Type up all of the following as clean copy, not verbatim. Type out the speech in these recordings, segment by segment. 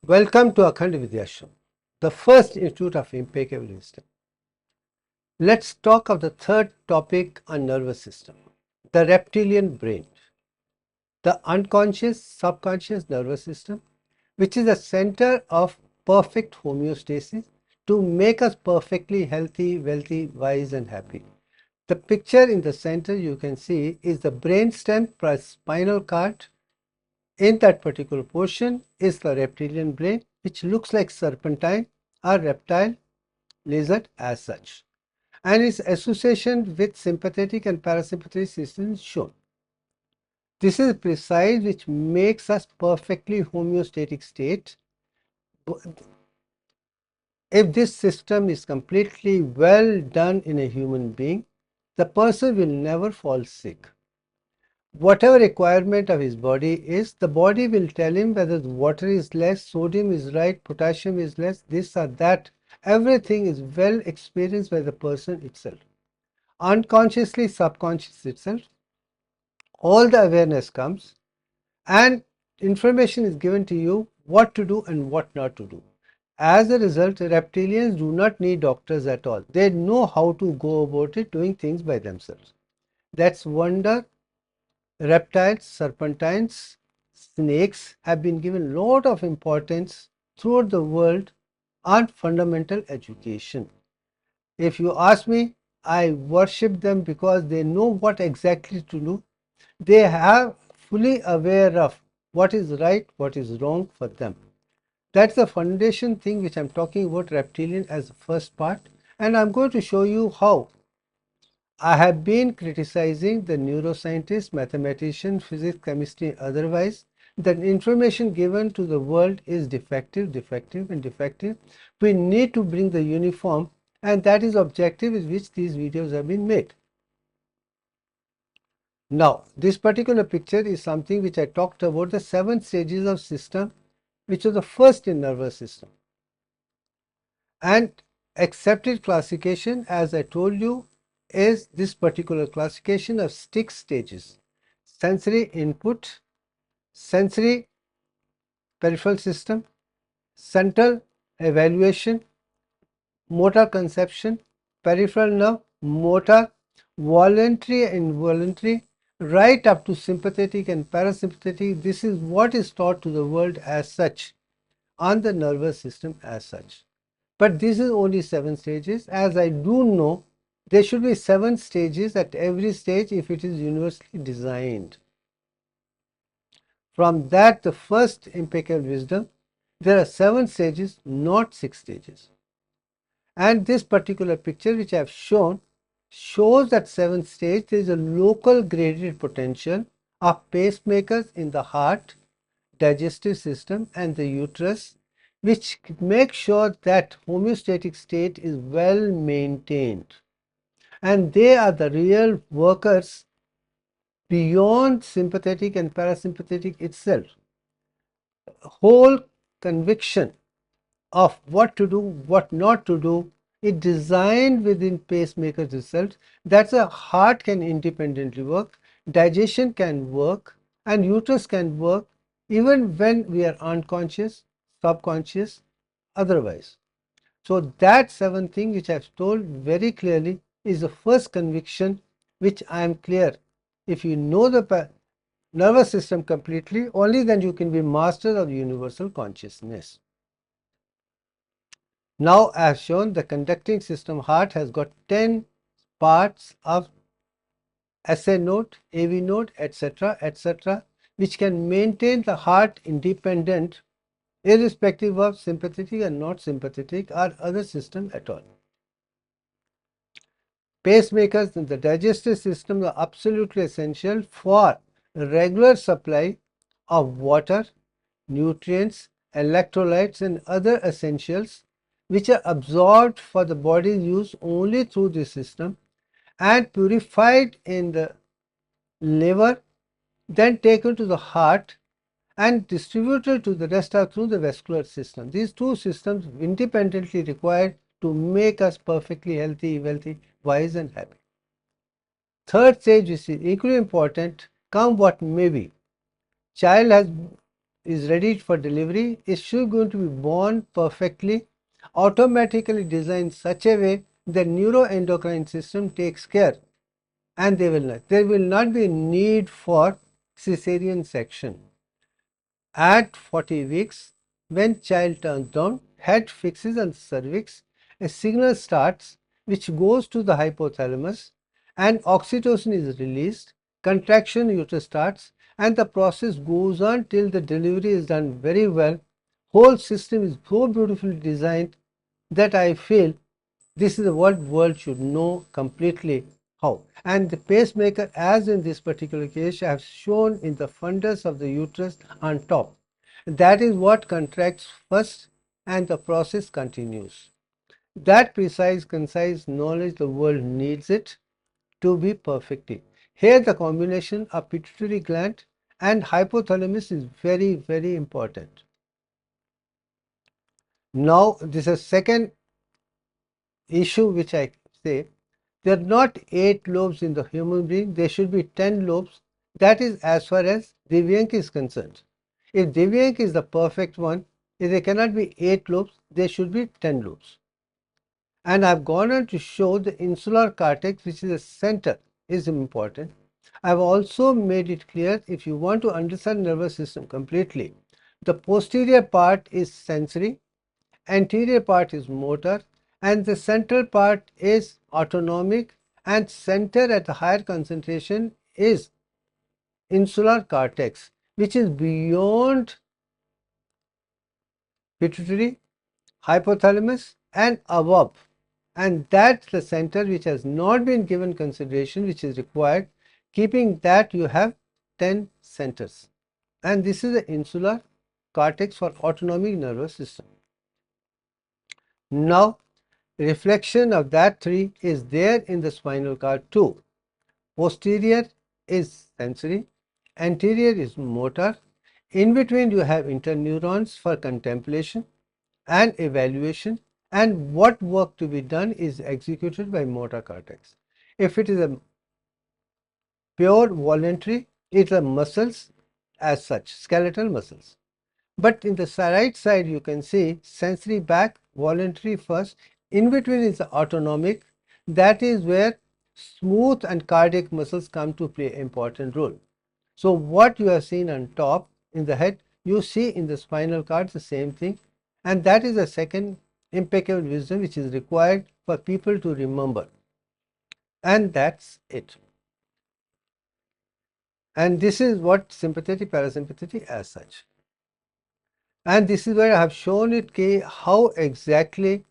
Welcome to Akhand Vidyashram, the first institute of impeccable wisdom. Let's talk of the third topic on nervous system, the reptilian brain, the unconscious subconscious nervous system, which is the center of perfect homeostasis to make us perfectly healthy, wealthy, wise and happy. The picture in the center you can see is the brainstem plus spinal cord. In that particular portion is the reptilian brain, which looks like serpentine or reptile lizard as such, and its association with sympathetic and parasympathetic systems is shown. This is precise, which makes us perfectly homeostatic state. If this system is completely well done in a human being, the person will never fall sick. Whatever requirement of his body is, the body will tell him whether the water is less, sodium is right, potassium is less, this or that. Everything is well experienced by the person itself. Unconsciously, subconscious itself, all the awareness comes and information is given to you what to do and what not to do. As a result, reptilians do not need doctors at all. They know how to go about it, doing things by themselves. That's wonder. Reptiles, serpentines, snakes have been given a lot of importance throughout the world on fundamental education. If you ask me, I worship them because they know what exactly to do. They are fully aware of what is right, what is wrong for them. That's the foundation thing which I'm talking about reptilian as the first part, and I'm going to show you how. I have been criticizing the neuroscientists, mathematicians, physics, chemistry, otherwise, that information given to the world is defective, defective, and defective. We need to bring the uniform, and that is objective with which these videos have been made. Now, this particular picture is something which I talked about, the 7 stages of system, which was the first in nervous system. And accepted classification, as I told you, is this particular classification of 6 stages: sensory input, sensory peripheral system, central evaluation, motor conception, peripheral nerve, motor, voluntary and involuntary, right up to sympathetic and parasympathetic. This is what is taught to the world as such on the nervous system as such. But this is only 7 stages. As I do know, there should be 7 stages at every stage if it is universally designed. From that, the first impeccable wisdom, there are 7 stages, not 6 stages. And this particular picture which I have shown shows that 7th stage there is a local graded potential of pacemakers in the heart, digestive system and the uterus, which make sure that homeostatic state is well maintained, and they are the real workers beyond sympathetic and parasympathetic itself. Whole conviction of what to do, what not to do, is designed within pacemakers itself. That's a heart can independently work, digestion can work, and uterus can work even when we are unconscious, subconscious, otherwise. So that 7th thing which I have told very clearly is the first conviction which I am clear. If you know the nervous system completely, only then you can be master of universal consciousness. Now, as shown, the conducting system heart has got 10 parts of SA node, AV node, etc., which can maintain the heart independent irrespective of sympathetic and not sympathetic or other system at all. Pacemakers in the digestive system are absolutely essential for regular supply of water, nutrients, electrolytes and other essentials which are absorbed for the body's use only through this system and purified in the liver, then taken to the heart and distributed to the rest are through the vascular system. These 2 systems independently required to make us perfectly healthy, wealthy, wise and happy. Third stage, which is equally important, come what may be. Child is ready for delivery is still going to be born perfectly, automatically designed such a way the neuroendocrine system takes care, and there will not be a need for cesarean section. At 40 weeks, when child turns down, head fixes on the cervix, a signal starts which goes to the hypothalamus, and oxytocin is released, contraction uterus starts, and the process goes on till the delivery is done very well. Whole system is so beautifully designed that I feel this is what world should know completely how. And the pacemaker, as in this particular case, I have shown in the fundus of the uterus on top. That is what contracts first and the process continues. That precise, concise knowledge the world needs it to be perfectly. Here the combination of pituitary gland and hypothalamus is very, very important. Now this is second issue which I say. There are not 8 lobes in the human being, there should be 10 lobes. That is as far as Divyank is concerned. If Divyank is the perfect one, if there cannot be 8 lobes, there should be 10 lobes. And I've gone on to show the insular cortex, which is the center, is important. I've also made it clear, if you want to understand nervous system completely, the posterior part is sensory, anterior part is motor, and the central part is autonomic, and center at a higher concentration is insular cortex, which is beyond pituitary, hypothalamus and above, and that's the center which has not been given consideration, which is required. Keeping that, you have 10 centers, and this is the insular cortex for autonomic nervous system. Now reflection of that 3 is there in the spinal cord too. Posterior is sensory, anterior is motor, in between you have interneurons for contemplation and evaluation, and what work to be done is executed by motor cortex. If it is a pure voluntary, it's a muscles as such, skeletal muscles. But in the right side you can see sensory back, voluntary first, in between is the autonomic, that is where smooth and cardiac muscles come to play an important role. So what you have seen on top in the head, you see in the spinal cord the same thing, and that is the second impeccable wisdom which is required for people to remember, and that's it. And this is what sympathetic parasympathetic as such. And this is where I have shown it how exactly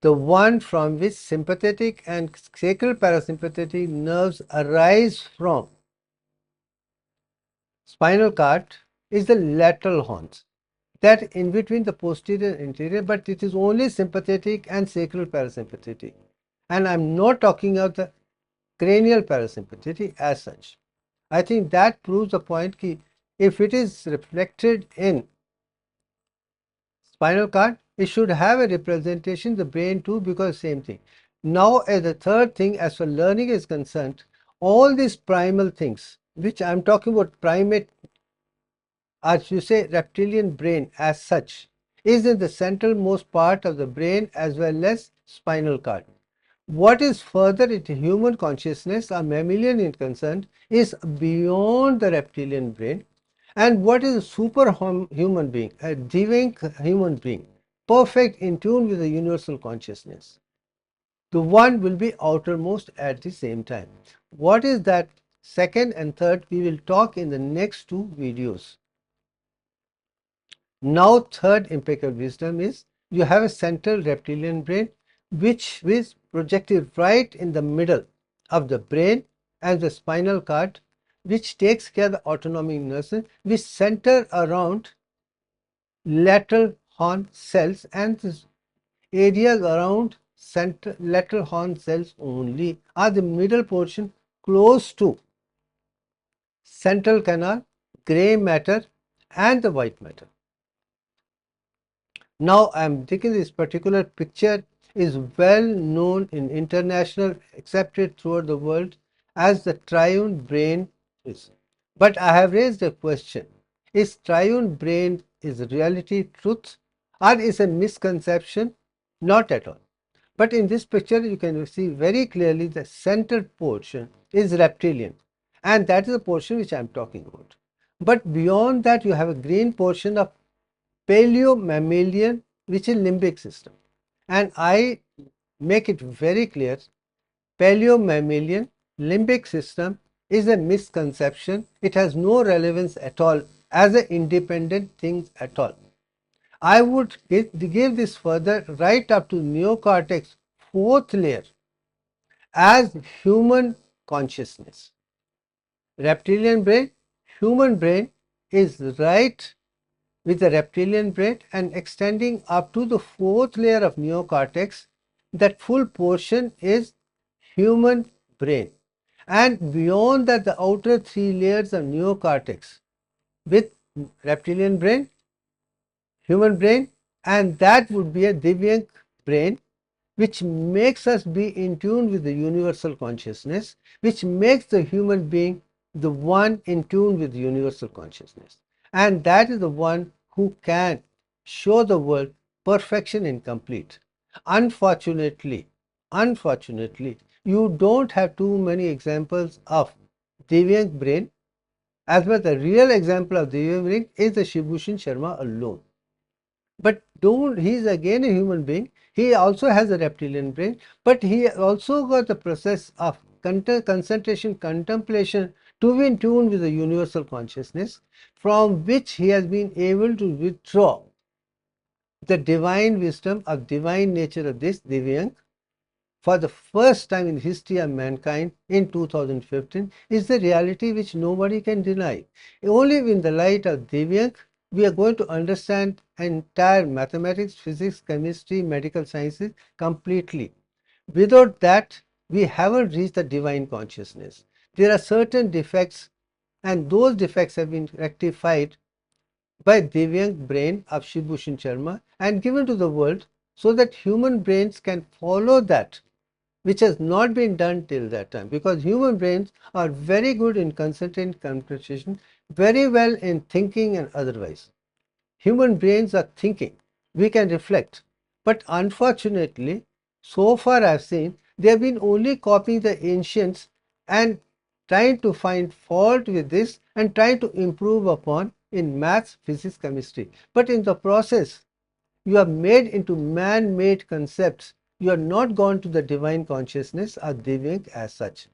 the one from which sympathetic and sacral parasympathetic nerves arise from spinal cord is the lateral horns, that in between the posterior and anterior, but it is only sympathetic and sacral parasympathetic, and I'm not talking of the cranial parasympathetic as such. I think that proves the point that if it is reflected in spinal cord, it should have a representation in the brain too, because same thing. Now as the third thing, as far learning is concerned, all these primal things which I'm talking about, primate, as you say, reptilian brain as such, is in the central most part of the brain as well as spinal cord. What is further into human consciousness or mammalian in concerned is beyond the reptilian brain. And what is a super human being, a divine human being, perfect in tune with the universal consciousness? The one will be outermost at the same time. What is that second and third, we will talk in the next 2 videos. Now third impeccable wisdom is you have a central reptilian brain which is projected right in the middle of the brain and the spinal cord, which takes care of the autonomic nerves, which center around lateral horn cells, and the areas around lateral horn cells only are the middle portion close to central canal, gray matter and the white matter. Now I am taking this particular picture is well known in international, accepted throughout the world as the triune brain is. But I have raised a question. is triune brain is reality, truth, or is a misconception? Not at all. But in this picture you can see very clearly the center portion is reptilian, and that is the portion which I am talking about. But beyond that you have a green portion of paleo-mammalian, which is limbic system. And I make it very clear, paleo-mammalian limbic system is a misconception. It has no relevance at all as an independent thing at all. I would give this further right up to neocortex, fourth layer, as human consciousness. Reptilian brain, human brain is right with the reptilian brain and extending up to the fourth layer of neocortex. That full portion is human brain, and beyond that the outer three layers of neocortex with reptilian brain, human brain, and that would be a Divyank brain, which makes us be in tune with the universal consciousness, which makes the human being the one in tune with the universal consciousness. And that is the one who can show the world perfection incomplete. Unfortunately, you don't have too many examples of Divyank brain. As well, the real example of Divyank brain is the Shibhushan Sharma alone. But he is again a human being. He also has a reptilian brain, but he also got the process of concentration, contemplation to be in tune with the universal consciousness, from which he has been able to withdraw the divine wisdom of divine nature of this Divyank for the first time in the history of mankind in 2015 is the reality which nobody can deny. Only in the light of Divyank we are going to understand entire mathematics, physics, chemistry, medical sciences completely. Without that, we haven't reached the divine consciousness. There are certain defects, and those defects have been rectified by Divyank brain of Shibhushan Sharma and given to the world so that human brains can follow that, which has not been done till that time, because human brains are very good in concentrating, concentration, very well in thinking and otherwise. Human brains are thinking, we can reflect, but unfortunately, so far I have seen, they have been only copying the ancients and trying to find fault with this and trying to improve upon in maths, physics, chemistry. But in the process, you are made into man-made concepts. You are not gone to the divine consciousness or Divyank as such.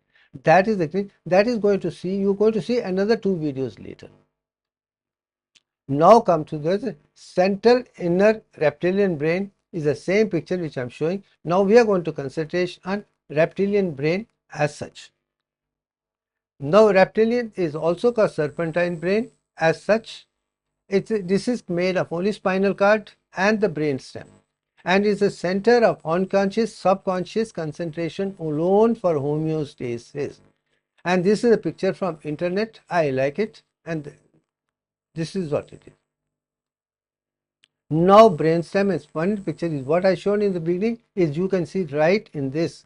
That is the thing. That is going to see, you're going to see another 2 videos later. Now come to the central inner reptilian brain is the same picture which I am showing. Now we are going to concentrate on reptilian brain as such. Now reptilian is also called serpentine brain as such. This is made of only spinal cord and the brain stem, and is a center of unconscious, subconscious concentration alone for homeostasis. And this is a picture from internet. I like it, and this is what it is. Now brainstem and spinal picture is what I shown in the beginning. Is you can see right in this,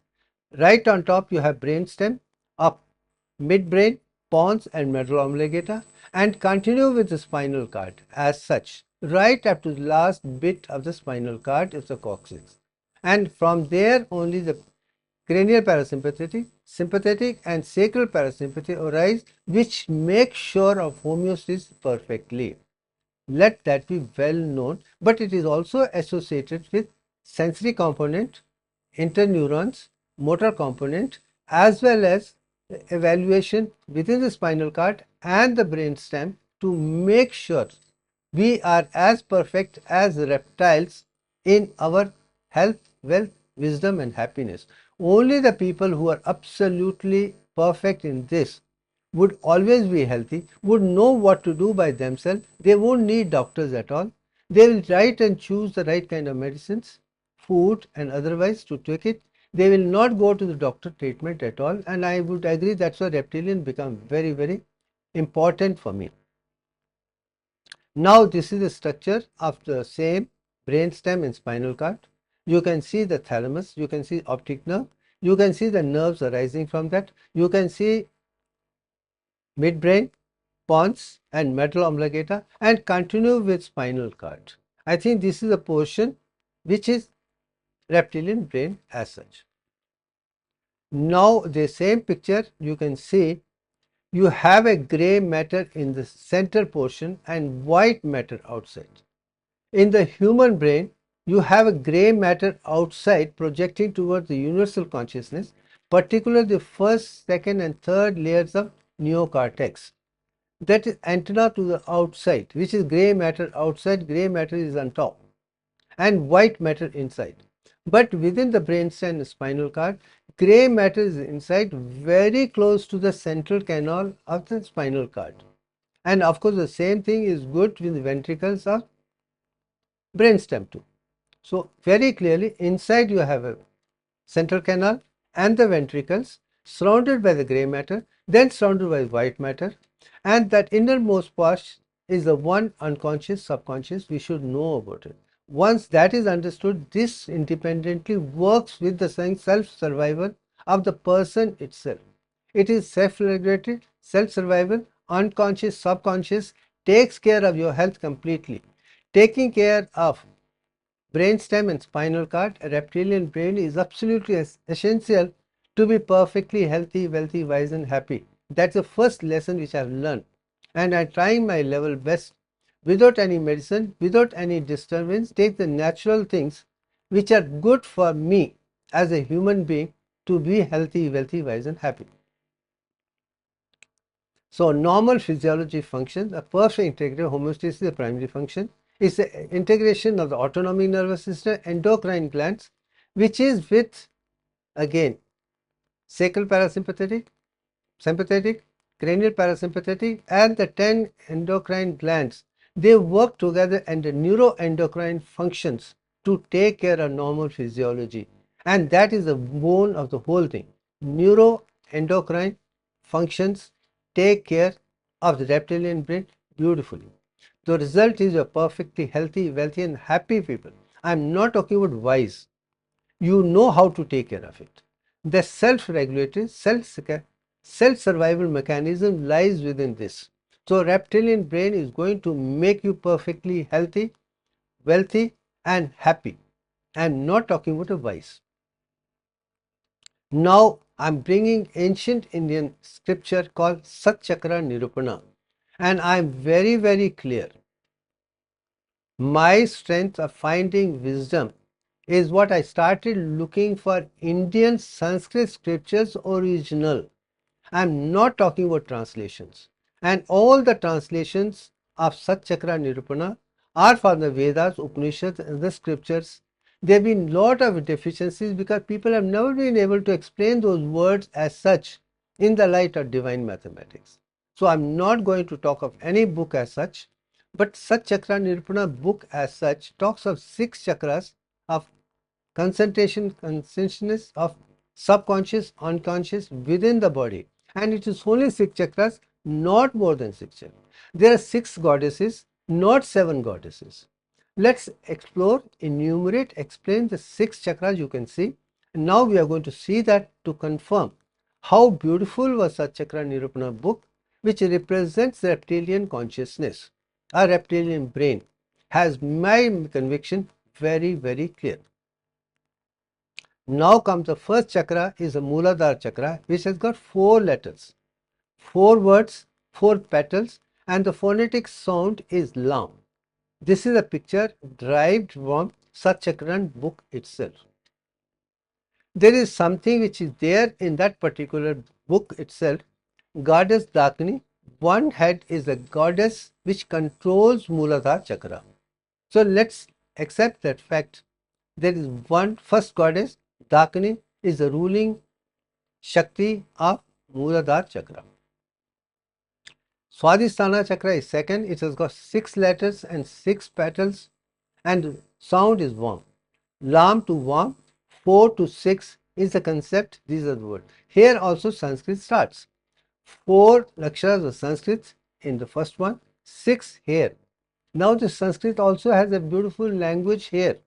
right on top you have brainstem, up midbrain, pons and medulla oblongata, and continue with the spinal cord as such. Right up to the last bit of the spinal cord is the coccyx, and from there only the cranial parasympathetic, sympathetic and sacral parasympathetic arise, which make sure of homeostasis perfectly. Let that be well known, but it is also associated with sensory component, interneurons, motor component, as well as evaluation within the spinal cord and the brainstem to make sure we are as perfect as reptiles in our health, wealth, wisdom and happiness. Only the people who are absolutely perfect in this would always be healthy, would know what to do by themselves. They won't need doctors at all. They will write and choose the right kind of medicines, food and otherwise to take it. They will not go to the doctor treatment at all, and I would agree that's why reptilian become very, very important for me. Now this is the structure of the same brainstem and spinal cord. You can see the thalamus, you can see optic nerve, you can see the nerves arising from that, you can see midbrain, pons and medulla oblongata and continue with spinal cord. I think this is a portion which is reptilian brain as such. Now the same picture you can see you have a gray matter in the center portion and white matter outside. In the human brain, you have a gray matter outside projecting towards the universal consciousness, particularly the first, second, and third layers of neocortex. That is antenna to the outside, which is gray matter outside, gray matter is on top, and white matter inside. But within the brainstem and spinal cord, gray matter is inside, very close to the central canal of the spinal cord. And of course, the same thing is good with the ventricles of brainstem too. So very clearly, inside you have a central canal and the ventricles surrounded by the gray matter, then surrounded by white matter, and that innermost part is the one unconscious, subconscious. We should know about it. Once that is understood, this independently works with the self-survival of the person itself. It is self-regulated, self-survival, unconscious, subconscious, takes care of your health completely. Taking care of brainstem and spinal cord, a reptilian brain is absolutely essential to be perfectly healthy, wealthy, wise, and happy. That's the first lesson which I've learned, and I'm trying my level best without any medicine, without any disturbance, take the natural things which are good for me as a human being to be healthy, wealthy, wise, and happy. So normal physiology functions, a perfect integrated homeostasis is the primary function. It's the integration of the autonomic nervous system, endocrine glands, which is with, again, sacral parasympathetic, sympathetic, cranial parasympathetic, and the 10 endocrine glands. They work together and the neuroendocrine functions to take care of normal physiology. And that is the bone of the whole thing. Neuroendocrine functions take care of the reptilian brain beautifully. The result is you're perfectly healthy, wealthy, and happy people. I'm not talking about wise. You know how to take care of it. The self-regulated, self-survival mechanism lies within this. So reptilian brain is going to make you perfectly healthy, wealthy, and happy. I'm not talking about a wise. Now I'm bringing ancient Indian scripture called Sat Chakra Nirupana, and I'm very clear. My strength of finding wisdom is what I started looking for Indian Sanskrit scriptures original. I'm not talking about translations. And all the translations of Sat Chakra Nirupana are from the Vedas, Upanishads, and the scriptures. There have been a lot of deficiencies because people have never been able to explain those words as such in the light of divine mathematics. So I'm not going to talk of any book as such, but Sat Chakra Nirupana book as such talks of 6 chakras of concentration, consciousness of subconscious, unconscious within the body, and it is only 6 chakras, not more than 6 chakras. There are 6 goddesses, not 7 goddesses. Let's explore, enumerate, explain the 6 chakras you can see. And now we are going to see that to confirm how beautiful was Sat Chakra Nirupana book, which represents reptilian consciousness. Our reptilian brain has my conviction very clear. Now comes the first chakra is the Mooladhara chakra, which has got 4 letters, 4 words, 4 petals, and the phonetic sound is Lam. This is a picture derived from Sat Chakran book itself. There is something which is there in that particular book itself. Goddess Dakini, one head is the goddess which controls Mooladhara chakra. So let's accept that fact. There is one first goddess, Dakini is the ruling Shakti of Mooladhara chakra. Swadhisthana chakra is second. It has got 6 letters and 6 petals, and sound is warm. Lam to warm, 4 to 6 is the concept. These are the words. Here also Sanskrit starts. 4 aksharas of Sanskrit in the first one, 6 here. Now the Sanskrit also has a beautiful language here.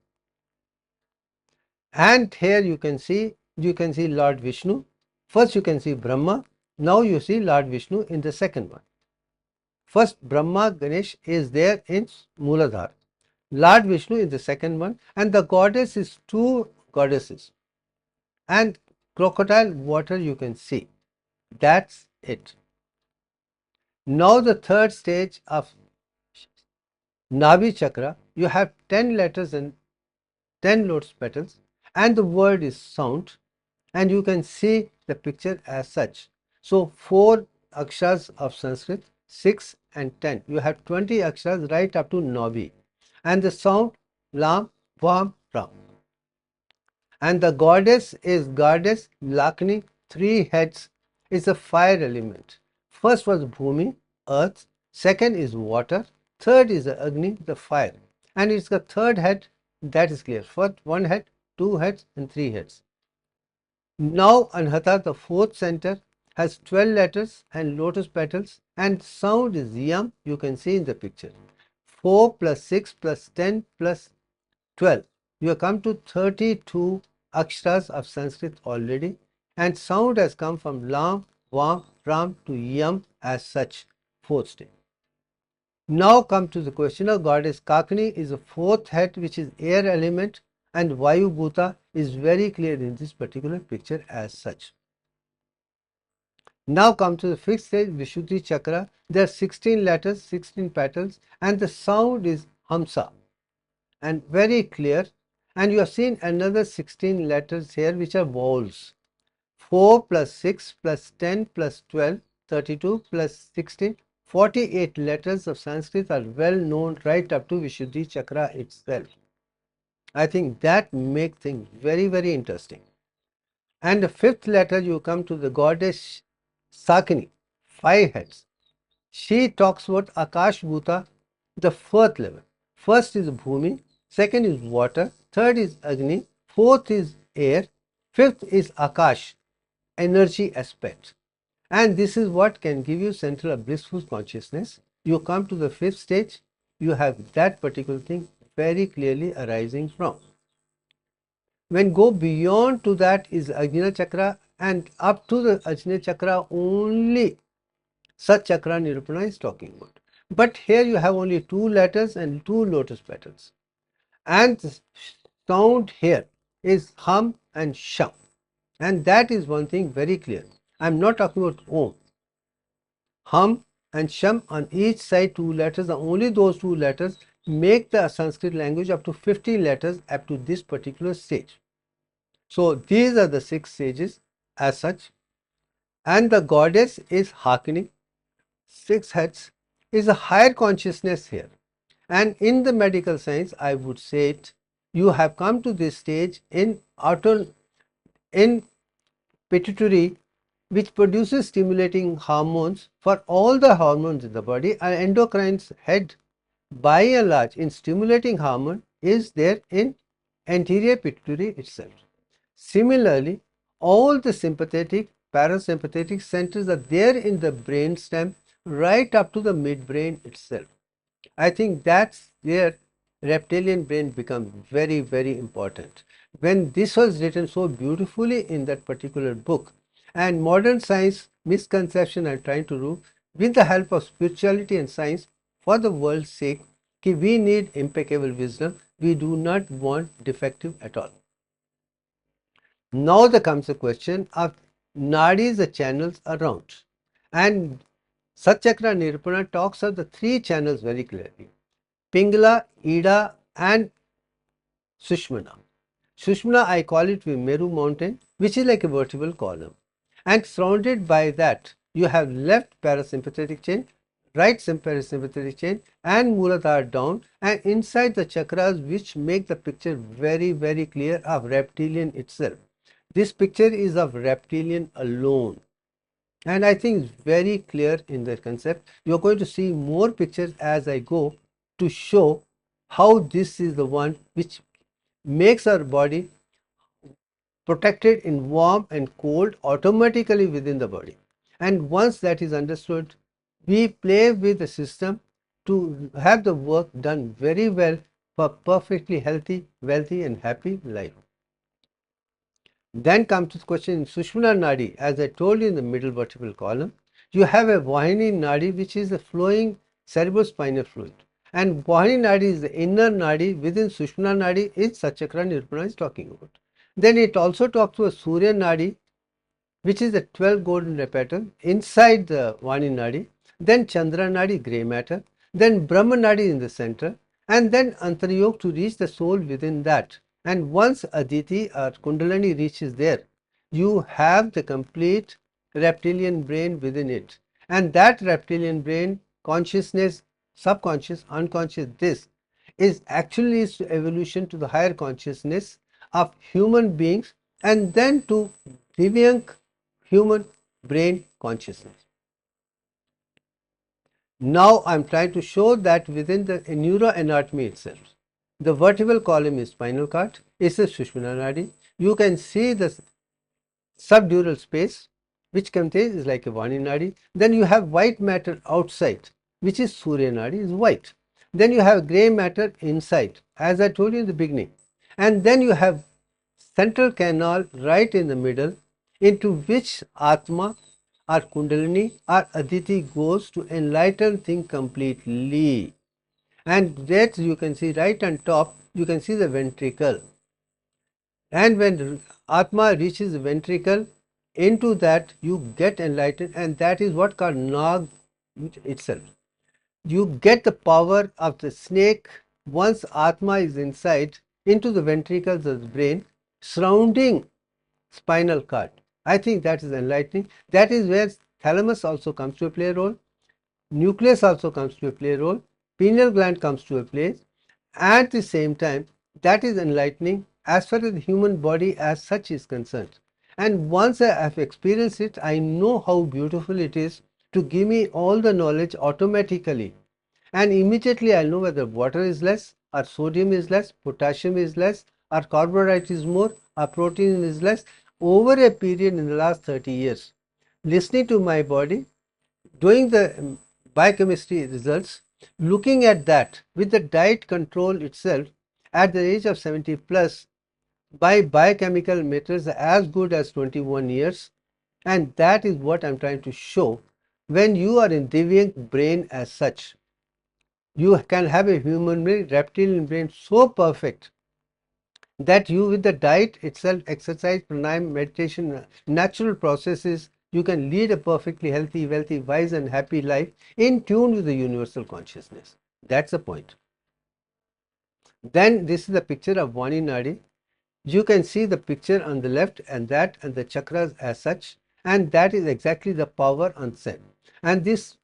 And here you can see Lord Vishnu. First you can see Brahma. Now you see Lord Vishnu in the second one. First Brahma Ganesh is there in Mooladhara, Lord Vishnu is the second one, and the goddess is two goddesses, and crocodile water you can see. That's it. Now the third stage of Navi Chakra, you have 10 letters and 10 lotus petals, and the word is sound, and you can see the picture as such. So 4 aksharas of Sanskrit, 6 and 10. You have 20 aksharas right up to Navi, and the sound Lam, Vam, Ram. And the goddess is goddess Lakshmi, 3 heads, is a fire element. First was Bhumi, earth, second is water, third is the Agni, the fire. And it's the third head that is clear. First 1 head, 2 heads and 3 heads. Now Anhata, the fourth center, has 12 letters and lotus petals, and sound is Yam, you can see in the picture. 4 plus 6 plus 10 plus 12. You have come to 32 aksharas of Sanskrit already, and sound has come from Lam, Vam, Ram to Yam as such, fourth stage. Now come to the question of goddess Kakni is a fourth head which is air element, and Vayu Bhuta is very clear in this particular picture as such. Now come to the fifth stage, Vishuddhi Chakra. There are 16 letters, 16 petals, and the sound is Hamsa, and very clear. And you have seen another 16 letters here which are vowels. 4 plus 6 plus 10 plus 12, 32 plus 16, 48 letters of Sanskrit are well known right up to Vishuddhi Chakra itself. I think that makes things very, very interesting. And the fifth letter you come to the goddess Sakini, 5 heads. She talks about Akash Bhuta, the fourth level. First is Bhumi, second is water, third is Agni, fourth is air, fifth is Akash, energy aspect. And this is what can give you central blissful consciousness. You come to the fifth stage, you have that particular thing very clearly arising from. When go beyond to that is Ajna Chakra, and up to the Ajna Chakra only such chakra Nirupana is talking about. But here you have only 2 letters and 2 lotus petals. And the sound here is Hum and Sham. And that is one thing very clear. I am not talking about Om. Hum and Sham on each side 2 letters, only those 2 letters make the Sanskrit language up to 50 letters up to this particular stage. So these are the 6 stages as such. And the goddess is Hakini, 6 heads, is a higher consciousness here. And in the medical science, I would say it, you have come to this stage in pituitary, which produces stimulating hormones for all the hormones in the body, and endocrine's head by and large in stimulating hormone is there in anterior pituitary itself. Similarly, all the sympathetic, parasympathetic centers are there in the brain stem right up to the midbrain itself. I think that's where reptilian brain becomes very, very important. When this was written so beautifully in that particular book, and modern science misconception are trying to do with the help of spirituality and science for the world's sake, we need impeccable wisdom. We do not want defective at all. Now there comes the question of nadis, the channels around, and Satchakra Nirupana talks of the 3 channels very clearly: Pingala, Ida and Sushmana. Sushmana I call it the Meru mountain, which is like a vertebral column, and surrounded by that you have left parasympathetic chain, right parasympathetic chain and Mooladhara down, and inside the chakras which make the picture very, very clear of reptilian itself. This picture is of reptilian alone, and I think it's very clear in the concept. You're going to see more pictures as I go to show how this is the one which makes our body protected in warm and cold automatically within the body. And once that is understood, we play with the system to have the work done very well for perfectly healthy, wealthy and happy life. Then comes the question in Sushmana Nadi, as I told you in the middle vertebral column, you have a Vahini Nadi which is a flowing cerebrospinal fluid. And Vahini Nadi is the inner Nadi within Sushumna Nadi is Satchakra Nirupana is talking about. Then it also talks about Surya Nadi, which is the 12 golden ray pattern inside the Vani Nadi, then Chandra Nadi, grey matter, then Brahma Nadi in the center, and then Antaryog to reach the soul within that. And once Aditi or Kundalini reaches there, you have the complete reptilian brain within it. And that reptilian brain, consciousness, subconscious, unconscious, this is actually evolution to the higher consciousness of human beings and then to Divyank human brain consciousness. Now I am trying to show that within the neuroanatomy itself, the vertebral column is spinal cord, is a Sushumna Nadi. You can see the subdural space which contains is like a Vani Nadi. Then you have white matter outside, which is Surya Nadi, is white. Then you have grey matter inside, as I told you in the beginning. And then you have central canal right in the middle, into which Atma or Kundalini or Aditi goes to enlighten things completely. And that you can see right on top, you can see the ventricle. And when Atma reaches the ventricle, into that you get enlightened, and that is what called Nag itself. You get the power of the snake once Atma is inside into the ventricles of the brain, surrounding spinal cord. I think that is enlightening. That is where thalamus also comes to play a role, nucleus also comes to play a role, pineal gland comes to a place. At the same time, that is enlightening as far as the human body as such is concerned. And once I have experienced it, I know how beautiful it is to give me all the knowledge automatically. And immediately I'll know whether water is less, or sodium is less, potassium is less, or carbohydrate is more, or protein is less, over a period in the last 30 years. Listening to my body, doing the biochemistry results, looking at that with the diet control itself at the age of 70 plus by biochemical methods as good as 21 years, and that is what I'm trying to show. When you are in Divyank brain as such, you can have a human brain, reptilian brain so perfect that you with the diet itself, exercise, pranayam, meditation, natural processes, you can lead a perfectly healthy, wealthy, wise and happy life in tune with the universal consciousness. That's the point. Then this is the picture of Vani Nadi. You can see the picture on the left and that and the chakras as such, and that is exactly the power on set. And this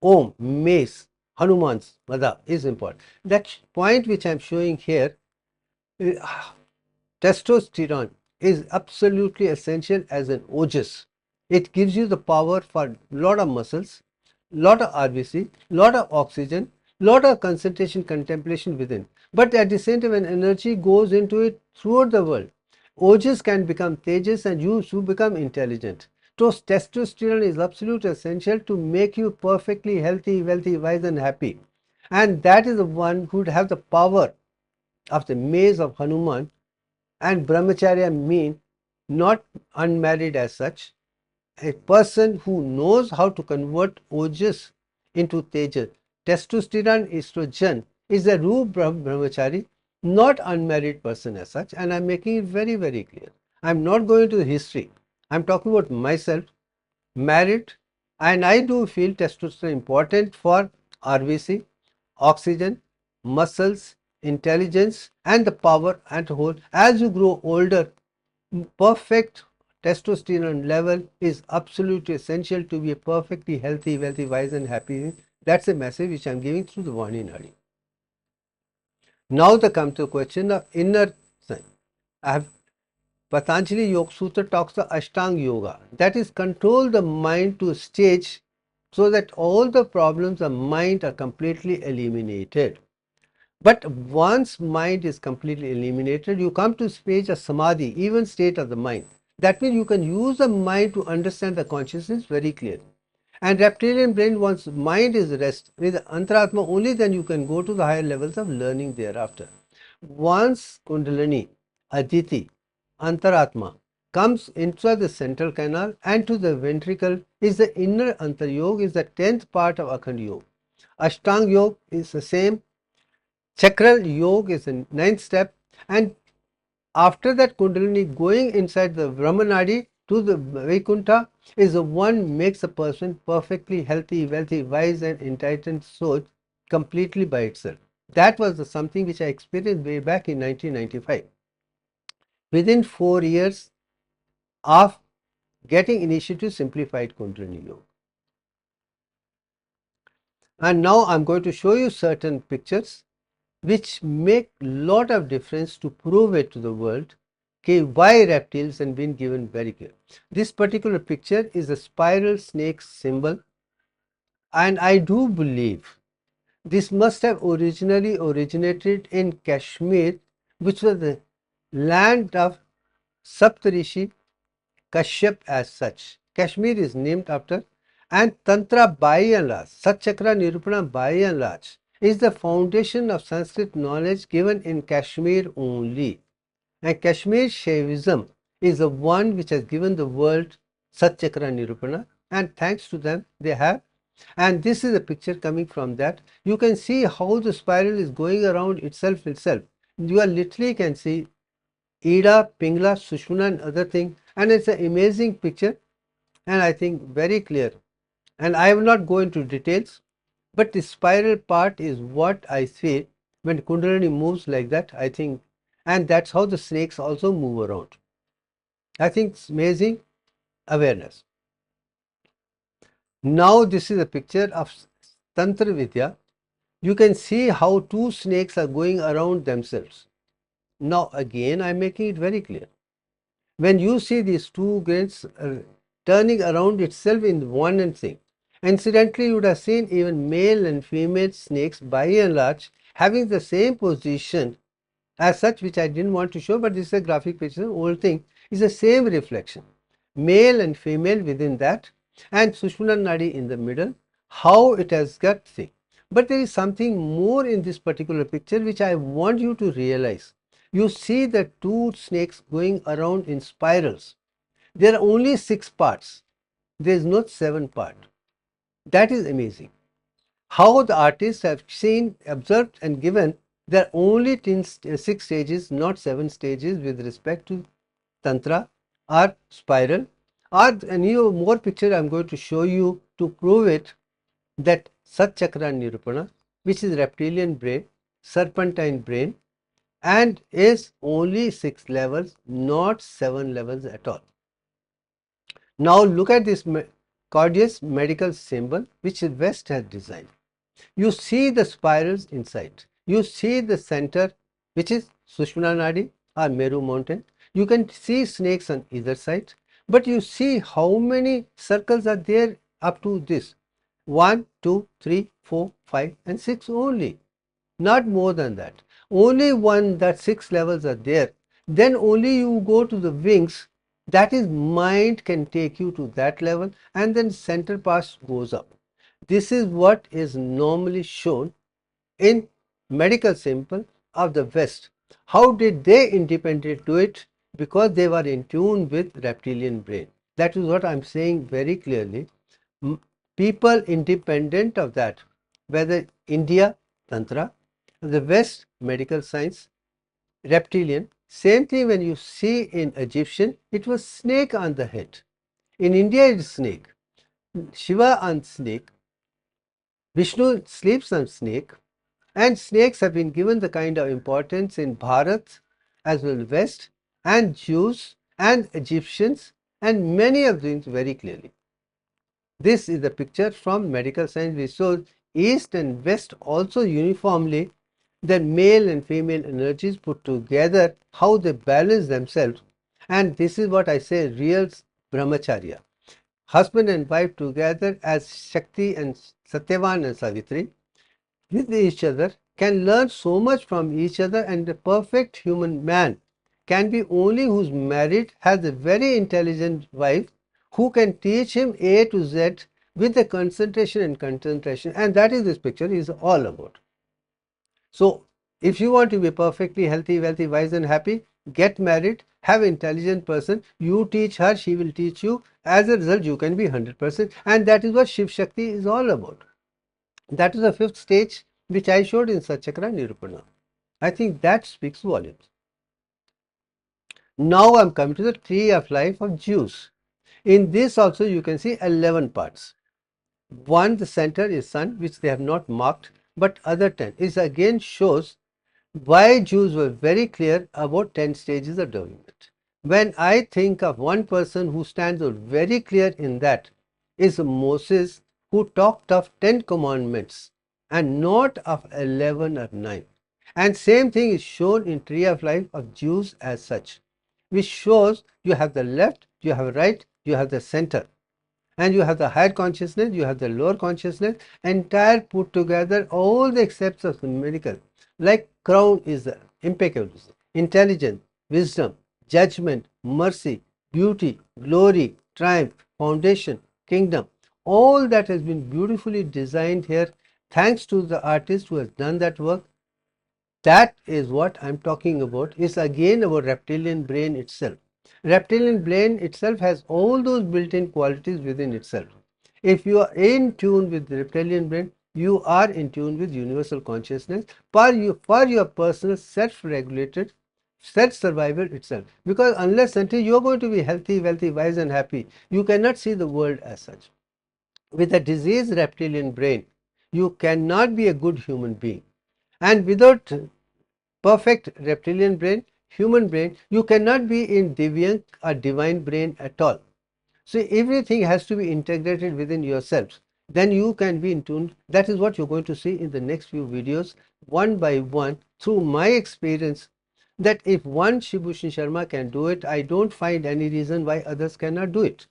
Om, mace, Hanuman's Mada is important. That point which I am showing here, testosterone is absolutely essential as an ojas. It gives you the power for lot of muscles, lot of RBC, lot of oxygen, lot of concentration, contemplation within. But at the same time, when energy goes into it throughout the world, ojas can become tejas and you become intelligent. So testosterone is absolutely essential to make you perfectly healthy, wealthy, wise and happy. And that is the one who would have the power of the mace of Hanuman. And brahmacharya mean not unmarried as such, a person who knows how to convert ojas into tejas. Testosterone, estrogen is a root brahmachari, not unmarried person as such, and I'm making it very, very clear. I'm not going to the history. I'm talking about myself, married, and I do feel testosterone important for RBC, oxygen, muscles, intelligence, and the power and whole. As you grow older, perfect testosterone level is absolutely essential to be a perfectly healthy, wealthy, wise, and happy. That's a message which I'm giving through the Vani Nadi. Now the come to the question of inner sign. I have Patanjali Yoga Sutra talks of Ashtanga Yoga, that is control the mind to a stage so that all the problems of mind are completely eliminated. But once mind is completely eliminated, you come to stage of samadhi, even state of the mind. That means you can use the mind to understand the consciousness very clearly. And reptilian brain, once mind is rest with antaratma, only then you can go to the higher levels of learning thereafter. Once Kundalini, Aditi, antaratma comes inside the central canal and to the ventricle is the inner antaryog, is the 10th part of Akhand Yoga. Ashtanga Yoga is the same. Chakral Yoga is the ninth step. And after that, Kundalini going inside the Brahmanadi to the Vaikuntha is the one makes a person perfectly healthy, wealthy, wise and enlightened soul completely by itself. That was something which I experienced way back in 1995. Within 4 years of getting initiative simplified Kundalini Yoga. And now I'm going to show you certain pictures which make lot of difference to prove it to the world why reptiles have been given very clear. This particular picture is a spiral snake symbol, and I do believe this must have originally originated in Kashmir, which was the land of Saptarishi Kashyap as such. Kashmir is named after, and Tantra by and large, Satchakra Nirupana by and large, is the foundation of Sanskrit knowledge given in Kashmir only. And Kashmir Shaivism is the one which has given the world Satchakra Nirupana, and thanks to them they have. And this is a picture coming from that. You can see how the spiral is going around itself. You are literally can see Ida, Pingla, Sushmana and other thing, and it's an amazing picture and I think very clear. And I will not go into details, but the spiral part is what I see when Kundalini moves like that, I think, and that's how the snakes also move around. I think it's amazing awareness. Now this is a picture of Tantra Vidya. You can see how two snakes are going around themselves. Now again I am making it very clear. When you see these two grains turning around itself in one and same. Incidentally, you would have seen even male and female snakes by and large having the same position as such, which I didn't want to show, but this is a graphic picture. The whole thing is the same reflection. Male and female within that, and Sushmana Nadi in the middle, how it has got thing. But there is something more in this particular picture which I want you to realize. You see the two snakes going around in spirals. There are only 6 parts. There is not 7 part. That is amazing. How the artists have seen, observed and given there are only 6 stages, not 7 stages with respect to Tantra or spiral. Or a new more picture I am going to show you to prove it, that Sat Chakra Nirupana, which is reptilian brain, serpentine brain, and is only 6 levels, not 7 levels at all. Now look at this gorgeous medical symbol which the West has designed. You see the spirals inside. You see the center, which is Sushmana Nadi or Meru mountain. You can see snakes on either side, but you see how many circles are there up to this. 1, 2, 3, 4, 5 and 6 only. Not more than that. Only one that 6 levels are there. Then only you go to the wings. That is, mind can take you to that level, and then center part goes up. This is what is normally shown in medical symbol of the West. How did they independently do it? Because they were in tune with reptilian brain. That is what I am saying very clearly. People independent of that, whether India, Tantra, the West, medical science, reptilian. Same thing when you see in Egyptian, it was snake on the head. In India, it is snake. Shiva on snake. Vishnu sleeps on snake. And snakes have been given the kind of importance in Bharat as well as West, and Jews and Egyptians and many of things very clearly. This is the picture from medical science which shows East and West also uniformly the male and female energies put together, how they balance themselves. And this is what I say, real brahmacharya. Husband and wife together as Shakti and Satyavan and Savitri with each other, can learn so much from each other, and the perfect human man can be only who's married, has a very intelligent wife who can teach him A to Z with the concentration and concentration, and that is this picture is all about. So if you want to be perfectly healthy, wealthy, wise and happy, get married, have an intelligent person, you teach her, she will teach you. As a result, you can be 100%, and that is what Shiv Shakti is all about. That is the fifth stage which I showed in Satchakra Nirupana. I think that speaks volumes. Now I am coming to the tree of life of Jews. In this also you can see 11 parts. One, the center is sun, which they have not marked, but other 10 is again shows why Jews were very clear about 10 stages of development. When I think of one person who stands out very clear in that is Moses, who talked of 10 commandments and not of 11 or 9. And same thing is shown in Tree of Life of Jews as such, which shows you have the left, you have right, you have the center, and you have the higher consciousness, you have the lower consciousness, entire put together, all the accepts of the miracle. Like crown is the impeccable, intelligence, wisdom, judgment, mercy, beauty, glory, triumph, foundation, kingdom. All that has been beautifully designed here, thanks to the artist who has done that work. That is what I'm talking about, is again about reptilian brain itself. Reptilian brain itself has all those built-in qualities within itself. If you are in tune with the reptilian brain, you are in tune with universal consciousness for your personal self-regulated self-survival itself. Because unless until you are going to be healthy, wealthy, wise and happy, you cannot see the world as such. With a diseased reptilian brain, you cannot be a good human being. And without perfect reptilian brain, human brain, you cannot be in Divyank or divine brain at all. So everything has to be integrated within yourselves. Then you can be in tune. That is what you're going to see in the next few videos, one by one, through my experience, that if one Shibhushan Sharma can do it, I don't find any reason why others cannot do it.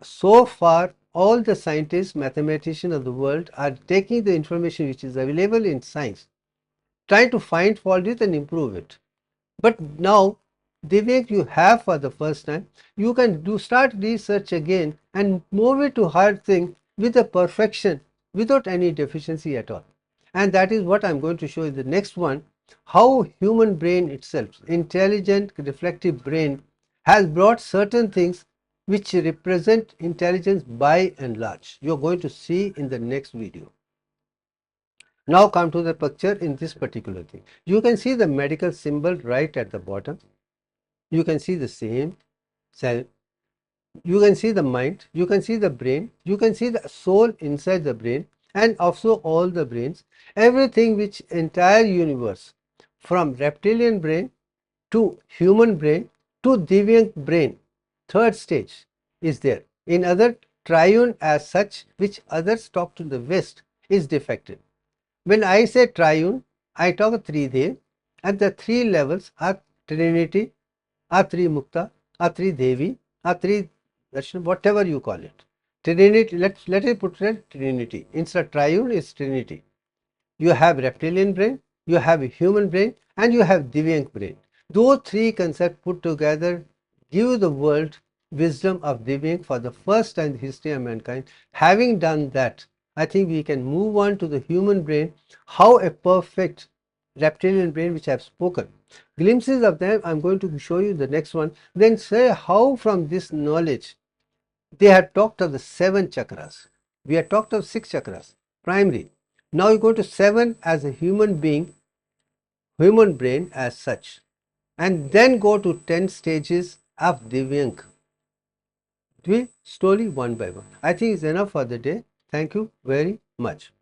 So far, all the scientists, mathematicians of the world are taking the information which is available in science, trying to find fault with and improve it. But now, Divek, you have for the first time, you can start research again and move it to hard thing with a perfection without any deficiency at all. And that is what I'm going to show in the next one, how human brain itself, intelligent reflective brain, has brought certain things which represent intelligence by and large. You're going to see in the next video. Now come to the picture in this particular thing. You can see the medical symbol right at the bottom. You can see the same cell. You can see the mind. You can see the brain. You can see the soul inside the brain, and also all the brains. Everything which entire universe, from reptilian brain to human brain to Divyank brain, third stage is there. In other, triune as such, which others talk to the West, is defective. When I say triune, I talk of three Dev, and the three levels are Trinity, or three Mukta, or three Devi, or three Darshan, whatever you call it. Trinity, let it put it Trinity. Instead of triune is Trinity. You have reptilian brain, you have a human brain, and you have Divyank brain. Those three concepts put together give the world wisdom of Divyank for the first time in the history of mankind. Having done that, I think we can move on to the human brain, how a perfect reptilian brain which I have spoken. Glimpses of them I am going to show you the next one. Then say how from this knowledge they had talked of the 7 chakras. We had talked of 6 chakras, primary. Now you go to 7 as a human being, human brain as such, and then go to 10 stages of Divyank. We slowly one by one. I think it's enough for the day. Thank you very much.